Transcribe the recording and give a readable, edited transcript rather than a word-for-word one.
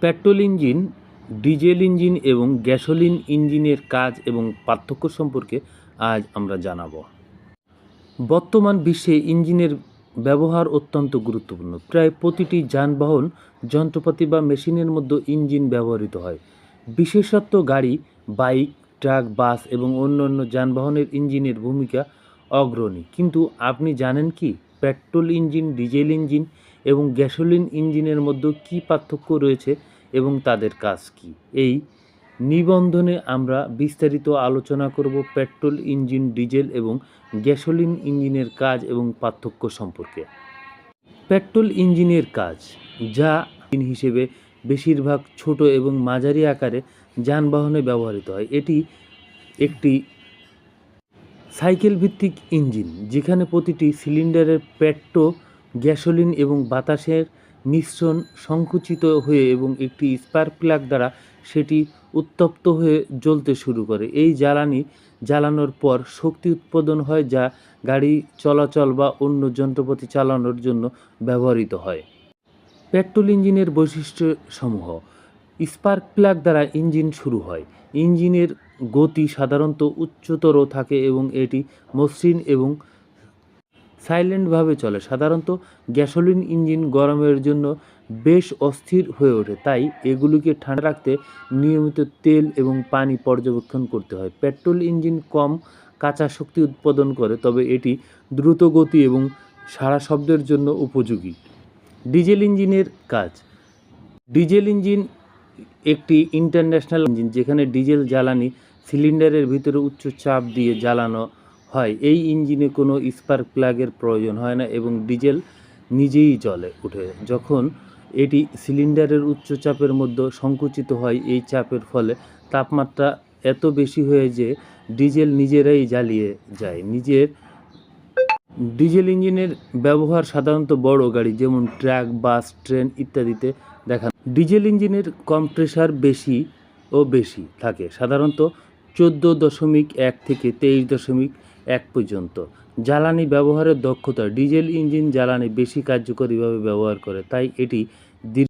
Petrol engine, diesel engine এবং gasoline ইঞ্জিনের কাজ এবং পার্থক্য সম্পর্কে আজ আমরা জানাব। বর্তমান বিশ্বে ইঞ্জিনের ব্যবহার অত্যন্ত গুরুত্বপূর্ণ। প্রায় প্রতিটি যানবাহন, যন্ত্রপাতি বা মেশিনের মধ্যে ইঞ্জিন ব্যবহৃত হয়। বিশেষত গাড়ি, বাইক, ট্রাক, বাস এবং অন্যান্য যানবাহনের ইঞ্জিনের ভূমিকা অগ্রণী। কিন্তু আপনি জানেন কি পেট্রোল ইঞ্জিন, ডিজেল ইঞ্জিন এবং গ্যাসোলিন ইঞ্জিনের মধ্যে কী পার্থক্য রয়েছে এবং তাদের কাজ কী? এই নিবন্ধনে আমরা বিস্তারিত আলোচনা করব পেট্রোল ইঞ্জিন, ডিজেল এবং গ্যাসোলিন ইঞ্জিনের কাজ এবং পার্থক্য সম্পর্কে। পেট্রোল ইঞ্জিনের কাজ, যা ইঞ্জিন হিসেবে বেশিরভাগ ছোট এবং মাঝারি আকারে যানবাহনে ব্যবহৃত হয়। এটি একটি সাইকেল ভিত্তিক ইঞ্জিন, যেখানে প্রতিটি সিলিন্ডারের পেট্রো, গ্যাসোলিন এবং বাতাসের মিশ্রণ সংকুচিত হয়ে এবং একটি স্পার্ক প্লাগ দ্বারা সেটি উত্তপ্ত হয়ে জ্বলতে শুরু করে। এই জ্বালানি জ্বালানোর পর শক্তি উৎপাদন হয়, যা গাড়ি চলাচল বা অন্য যন্ত্রপাতি চালানোর জন্য ব্যবহৃত হয়। পেট্রোল ইঞ্জিনের বৈশিষ্ট্যসমূহ: স্পার্ক প্লাগ দ্বারা ইঞ্জিন শুরু হয়। ইঞ্জিনের গতি সাধারণত উচ্চতর থাকে এবং এটি মসৃণ এবং সাইলেন্টভাবে চলে। সাধারণত গ্যাসোলিন ইঞ্জিন গরমের জন্য বেশ অস্থির হয়ে ওঠে, তাই এগুলিকে ঠান্ডা রাখতে নিয়মিত তেল এবং পানি পর্যবেক্ষণ করতে হয়। পেট্রোল ইঞ্জিন কম কাঁচা শক্তি উৎপাদন করে, তবে এটি দ্রুত গতি এবং সাড়া শব্দের জন্য উপযোগী। ডিজেল ইঞ্জিনের কাজ। ডিজেল ইঞ্জিন একটি ইন্টারন্যাশনাল ইঞ্জিন, যেখানে ডিজেল জ্বালানি সিলিন্ডারের ভিতরে উচ্চ চাপ দিয়ে জ্বালানো হয়। এই ইঞ্জিনে কোনো স্পার্ক প্লাগের প্রয়োজন হয় না এবং ডিজেল নিজেই জ্বলে ওঠে যখন এটি সিলিন্ডারের উচ্চ চাপের মধ্যে সংকুচিত হয়। এই চাপের ফলে তাপমাত্রা এত বেশি হয় যে ডিজেল নিজেরাই জ্বালিয়ে যায়। ডিজেল ইঞ্জিনের ব্যবহার সাধারণত বড় গাড়ি যেমন ট্রাক, বাস, ট্রেন ইত্যাদিতে দেখা যায়। ডিজেল ইঞ্জিনের কম্প্রেসার বেশি থাকে, সাধারণত 14.1 থেকে 23.1 পর্যন্ত। জ্বালানি ব্যবহারের দক্ষতা। ডিজেল ইঞ্জিন জ্বালানি বেশি কার্যকরীভাবে ব্যবহার করে, তাই এটি